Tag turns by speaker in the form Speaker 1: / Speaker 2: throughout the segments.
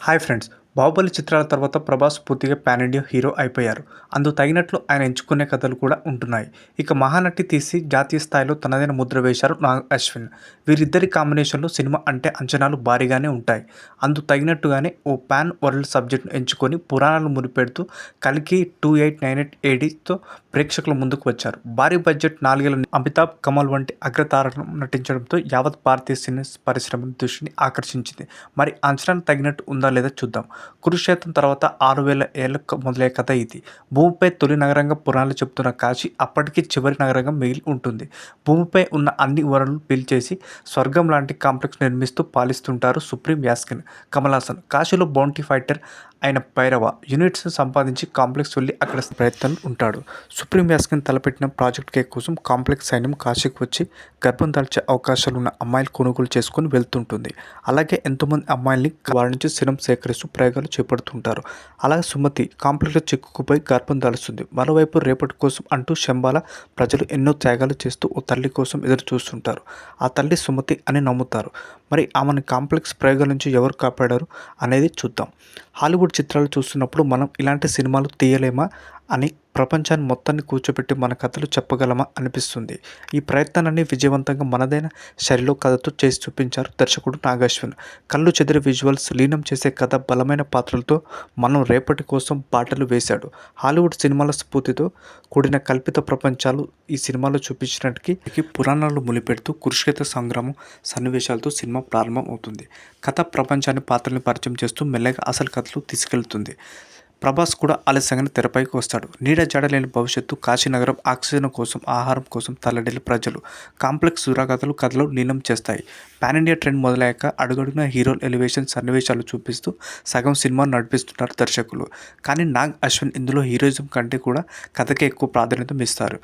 Speaker 1: Hi friends, 'Baahubali' చిత్రాల తర్వాత ప్రభాస్ పూర్తిగా పాన్ ఇండియా హీరో అయిపోయారు. అందుకు తగినట్లు ఆయన ఎంచుకునే కథలు కూడా ఉంటున్నాయి. ఇక 'మహానటి' తీసి జాతీయ స్థాయిలో తనదైన ముద్ర వేశారు నాగ్ అశ్విన్. వీరిద్దరి కాంబినేషన్లో సినిమా అంటే అంచనాలు భారీగానే ఉంటాయి. అందుకు తగినట్టుగానే ఓ పాన్ వరల్డ్ సబ్జెక్ట్ను ఎంచుకొని పురాణాలు ముడిపెడుతూ 'కల్కి 2898 AD'తో ప్రేక్షకుల ముందుకు వచ్చారు. భారీ బడ్జెట్, 4 ఏళ్ల అమితాబ్, కమల్ వంటి అగ్రతారలు నటించడంతో యావత్ భారతీయ సినీ పరిశ్రమ దృష్టిని ఆకర్షించింది. మరి అంచనాలకు తగినట్టు ఉందా లేదా చూద్దాం. కురుక్షేత్రం తర్వాత 6000 ఏళ్లకు మొదలయ్యే కథ ఇది. భూమిపై తొలి నగరంగా పురాణాలు చెబుతున్న కాశీ అప్పటికి చివరి నగరంగా మిగిలి ఉంటుంది. భూమిపై ఉన్న అన్ని వనరులు పీల్చేసి స్వర్గం లాంటి కాంప్లెక్స్ నిర్మిస్తూ పాలిస్తుంటారు సుప్రీం యాస్కిన్ కమల్ హాసన్. కాశీలో బౌంటీ ఫైటర్ అయిన భైరవ యూనిట్స్ సంపాదించి కాంప్లెక్స్ వెళ్ళి అక్కడ ప్రయత్నాలు ఉంటాడు. సుప్రీం యాస్కిన్ తలపెట్టిన ప్రాజెక్ట్ కేక్ కోసం కాంప్లెక్స్ సైన్యం కాశీకి వచ్చి గర్భం దాల్చే అవకాశాలున్న అమ్మాయిలు కొనుగోలు చేసుకుని వెళ్తుంటుంది. అలాగే ఎంతోమంది అమ్మాయిల్ని వారి నుంచి సిరం సేకరిస్తూ ప్రయోగాలు చేపడుతుంటారు. అలాగే సుమతి కాంప్లెక్స్లో చిక్కుకుపోయి గర్భం దాలుస్తుంది. మరోవైపు రేపటి కోసం అంటూ శంబాల ప్రజలు ఎన్నో త్యాగాలు చేస్తూ ఓ తల్లి కోసం ఎదురు చూస్తుంటారు. ఆ తల్లి సుమతి అని నమ్ముతారు. మరి ఆమెను కాంప్లెక్స్ ప్రయోగాల నుంచి ఎవరు కాపాడారు అనేది చూద్దాం. హాలీవుడ్ చిత్రాలు చూస్తున్నప్పుడు మనం ఇలాంటి సినిమాలు తీయలేమా అని ప్రపంచాన్ని మొత్తాన్ని కూర్చోబెట్టి మన కథలు చెప్పగలమా అనిపిస్తుంది. ఈ ప్రయత్నాన్ని విజయవంతంగా మనదైన శైలిలో కథతో చేసి చూపించారు దర్శకుడు నాగ్ అశ్విన్. కళ్ళు చెదిరే విజువల్స్, లీనం చేసే కథ, బలమైన పాత్రలతో మనం రేపటి కోసం బాటలు వేశాడు. హాలీవుడ్ సినిమాల స్ఫూర్తితో కూడిన కల్పిత ప్రపంచాలు ఈ సినిమాలో చూపించినట్టుకి పురాణాలు ములిపెడుతూ కురుక్షేత్ర సంగ్రామం సన్నివేశాలతో సినిమా ప్రారంభం అవుతుంది. కథ ప్రపంచాన్ని, పాత్రల్ని పరిచయం చేస్తూ మెల్లగా అసలు కథలు తీసుకెళ్తుంది. ప్రభాస్ కూడా ఆలస్యంగానే తెరపైకి వస్తాడు. నీడ జాడలేని భవిష్యత్తు, కాశీనగరం, ఆక్సిజన్ కోసం, ఆహారం కోసం తల్లడిల్లి ప్రజలు, కాంప్లెక్స్ దురాగతాలు కథలో లీనం చేస్తాయి. పాన్ ఇండియా ట్రెండ్ మొదలయ్యాక అడుగడుగున హీరోల ఎలివేషన్ సన్నివేశాలు చూపిస్తూ సగం సినిమాను నడిపిస్తున్నారు దర్శకులు. కానీ నాగ్ అశ్విన్ ఇందులో హీరోయిజం కంటే కూడా కథకే ఎక్కువ ప్రాధాన్యత ఇస్తారు.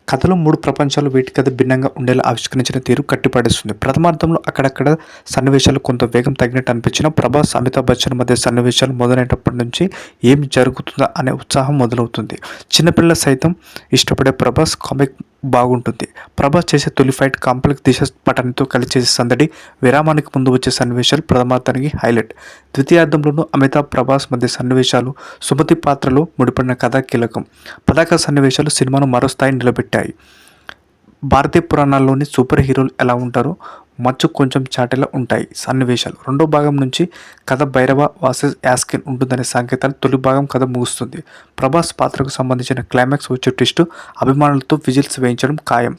Speaker 1: కథలో 3 ప్రపంచాలు వీటి కథ భిన్నంగా ఉండేలా ఆవిష్కరించిన తీరు కట్టిపడేస్తుంది. ప్రథమార్థంలో అక్కడక్కడ సన్నివేశాలు కొంత వేగం తగ్గినట్టు అనిపించినా ప్రభాస్, అమితాబ్ బచ్చన్ మధ్య సన్నివేశాలు మొదలైనప్పటి నుంచి ఏం జరుగుతుందా అనే ఉత్సాహం మొదలవుతుంది. చిన్నపిల్లలు సైతం ఇష్టపడే ప్రభాస్ కామిక్ బాగుంటుంది. ప్రభాస్ చేసే తొలి ఫైట్ కాంప్లెక్స్ దిశ పటానితో కలిసి చేసే సందడి, విరామానికి ముందు వచ్చే సన్నివేశాలు ప్రథమార్థానికి హైలైట్. ద్వితీయార్థంలోనూ అమితాబ్, ప్రభాస్ మధ్య సన్నివేశాలు, సుమతి పాత్రలో ముడిపడిన కథ కీలకం. పతాక సన్నివేశాలు సినిమాను మరో స్థాయి నిలబెట్టాయి. భారతీయ పురాణాల్లోని సూపర్ హీరోలు ఎలా ఉంటారో మచ్చు కొంచెం చాటేలా ఉంటాయి సన్నివేశాలు. రెండో భాగం నుంచి కథ భైరవ వర్సెస్ యాస్కిన్ ఉంటుందనే సంకేతాలు తొలి భాగం కథ ముగుస్తుంది. ప్రభాస్ పాత్రకు సంబంధించిన క్లైమాక్స్ వచ్చే ట్విస్ట్ అభిమానులతో విజిల్స్ వేయించడం ఖాయం.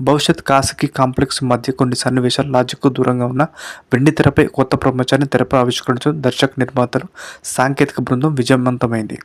Speaker 1: భవిష్యత్ కాశీకి కాంప్లెక్స్ మధ్య కొన్ని సన్నివేశాలు లాజిక్కు దూరంగా ఉన్న వెండి తెరపై కొత్త ప్రపంచాన్ని తెరపై ఆవిష్కరించడం దర్శక నిర్మాతలు సాంకేతిక బృందం విజయవంతమైంది.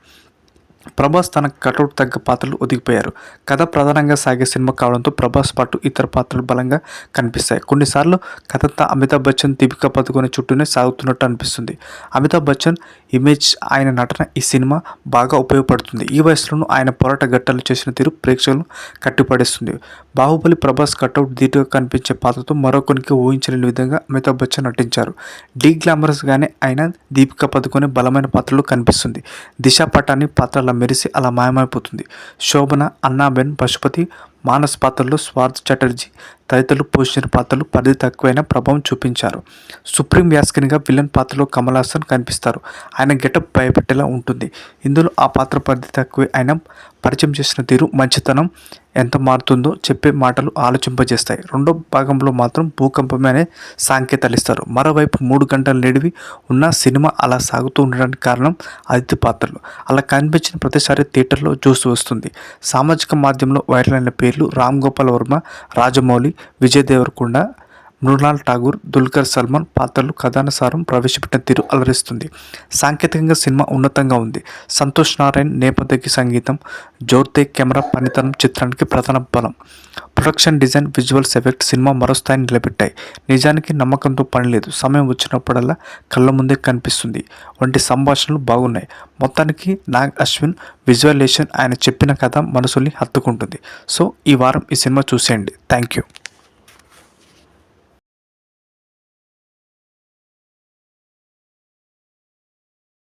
Speaker 1: ప్రభాస్ తన కటౌట్ తగ్గ పాత్రలు ఒదిగిపోయారు. కథ ప్రధానంగా సాగే సినిమా కావడంతో ప్రభాస్ పాటు ఇతర పాత్రలు బలంగా కనిపిస్తాయి. కొన్నిసార్లు కథంతా అమితాబ్ బచ్చన్, దీపికా పదుకొనె చుట్టూనే సాగుతున్నట్టు అనిపిస్తుంది. అమితాబ్ బచ్చన్ ఇమేజ్, ఆయన నటన ఈ సినిమా బాగా ఉపయోగపడుతుంది. ఈ వయసులోనూ ఆయన పోరాట ఘట్టాలు చేసిన తీరు ప్రేక్షకులను కట్టిపడేస్తుంది. బాహుబలి ప్రభాస్ కటౌట్ ధీటుగా కనిపించే పాత్రతో మరొకరికి ఊహించలేని విధంగా అమితాబ్ బచ్చన్ నటించారు. డీ గ్లామరస్గానే అయిన దీపికా పదుకొనె బలమైన పాత్రలో కనిపిస్తుంది. దిశా పటాని పాత్ర మెరిసి అలా మాయమైపోతుంది. శోభన, అన్నాబెన్, పశుపతి, మానస్ పాత్రలో స్వార్థ్ చటర్జీ తదితరులు పోషించిన పాత్రలు పరిధి తక్కువైన ప్రభావం చూపించారు. సుప్రీం యాస్కిన్గా విలన్ పాత్రలో కమల్ హాసన్ కనిపిస్తారు. ఆయన గెటప్ భయపెట్టేలా ఉంటుంది. ఇందులో ఆ పాత్ర పరిధి తక్కువే అయినా పరిచయం చేసిన తీరు, మంచితనం ఎంత మారుతుందో చెప్పే మాటలు ఆలోచింపజేస్తాయి. రెండో భాగంలో మాత్రం భూకంపమే అనే సంకేతాలు ఇస్తారు. మరోవైపు 3 గంటలు నిడివి ఉన్న సినిమా అలా సాగుతూ ఉండడానికి కారణం అతిథి పాత్రలు. అలా కనిపించిన ప్రతిసారి థియేటర్లో జోసు వస్తుంది. సామాజిక మాధ్యమంలో వైరల్ అయిన పేర్లు రామ్ గోపాల్ వర్మ, రాజమౌళి, విజయ్ దేవరకొండ, మృణాల్ ఠాగూర్, దుల్కర్ సల్మాన్ పాత్రలు కథానుసారం ప్రవేశపెట్టిన తీరు అలరిస్తుంది. సాంకేతికంగా సినిమా ఉన్నతంగా ఉంది. సంతోష్ నారాయణ్ నేపథ్య సంగీతం, జోర్తే కెమెరా పనితనం చిత్రానికి ప్రధాన బలం. Production design, visuals effect cinema మరో స్థాయిని నిలబెట్టాయి. నిజానికి నమ్మకంతో పని లేదు, సమయం వచ్చినప్పుడల్లా కళ్ళ ముందే కనిపిస్తుంది వంటి సంభాషణలు బాగున్నాయి. మొత్తానికి నాగ్ అశ్విన్ విజువలేషన్, ఆయన చెప్పిన కథ మనసుల్ని హత్తుకుంటుంది. సో ఈ వారం ఈ సినిమా చూసేయండి. Thank you.